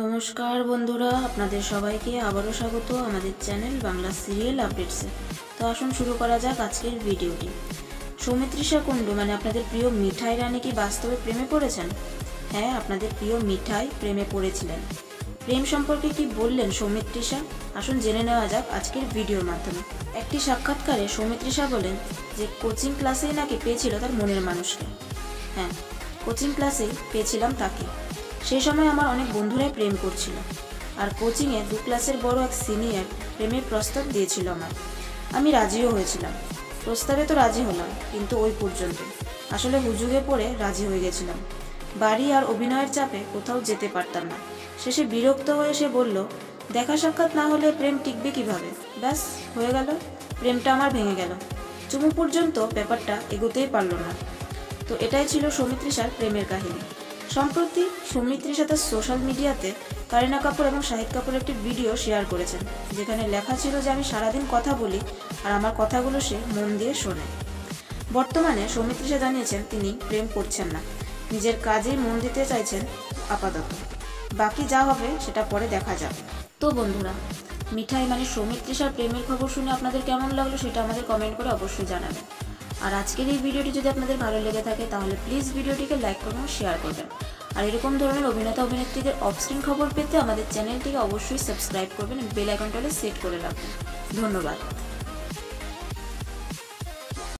নমস্কার বন্ধুরা, আপনাদের সবাইকে আবারও স্বাগত আমাদের চ্যানেল বাংলা সিরিয়াল আপডেটসে। তো আসুন শুরু করা যাক আজকের ভিডিওটি। সৌমিত্রিষা কুণ্ডু মানে আপনাদের প্রিয় মিঠাই রানী কি বাস্তবে প্রেমে পড়েছেন? হ্যাঁ, আপনাদের প্রিয় মিঠাই প্রেমে পড়েছিলেন। প্রেম সম্পর্কে কি বললেন সৌমিত্রিষা? আসুন জেনে নেওয়া যাক আজকের ভিডিওর মাধ্যমে। একটি সাক্ষাৎকারে সৌমিত্রিষা বলেন যে কোচিং ক্লাসেই নাকি পেয়েছিল তার মনের মানুষকে। হ্যাঁ, কোচিং ক্লাসেই পেয়েছিলাম তাকে। সেই সময় আমার অনেক বন্ধুরাই প্রেম করছিল, আর কোচিংয়ে 2 ক্লাসের বড় এক সিনিয়র প্রেমের প্রস্তাব দিয়েছিল আমি রাজিও হয়েছিলাম। প্রস্তাবে তো রাজি হলাম, কিন্তু ওই পর্যন্ত। আসলে হুজুগে পড়ে রাজি হয়ে গেছিলাম। বাড়ি আর অভিনয়ের চাপে কোথাও যেতে পারতাম না। শেষে বিরক্ত হয়ে সে বলল, দেখা সাক্ষাৎ না হলে প্রেম টিকবে কিভাবে? ব্যাস হয়ে গেল, প্রেমটা আমার ভেঙে গেল। চুমু পর্যন্ত ব্যাপারটা এগোতেই পারল না। তো এটাই ছিল সৌমিত্রিষার প্রেমের কাহিনী। সম্প্রতি সৌমিত্রিষা তার সোশ্যাল মিডিয়াতে কারিনা কাপুর এবং শাহিদ কাপুরের একটি ভিডিও শেয়ার করেছেন, যেখানে লেখা ছিল যে আমি সারাদিন কথা বলি আর আমার কথাগুলো সে মন দিয়ে শোনে। বর্তমানে সৌমিত্রিষা জানিয়েছেন তিনি প্রেম করছেন না, নিজের কাজেই মন দিতে চাইছেন আপাতত। বাকি যা হবে সেটা পরে দেখা যাবে। তো বন্ধুরা, মিঠাই মানে সৌমিত্রিষার প্রেমের খবর শুনে আপনাদের কেমন লাগলো সেটা আমাদের কমেন্ট করে অবশ্যই জানাবেন। আর আজকের এই ভিডিওটি যদি আপনাদের ভালো লেগে থাকে তাহলে প্লিজ ভিডিওটিকে লাইক করুন ও শেয়ার করবেন। আর এরকম ধরনের অভিনেতা অভিনেত্রীদের অফস্ক্রিন খবর পেতে আমাদের চ্যানেলটিকে অবশ্যই সাবস্ক্রাইব করবেন এবং বেল আইকনটা সেট করে রাখবেন। ধন্যবাদ।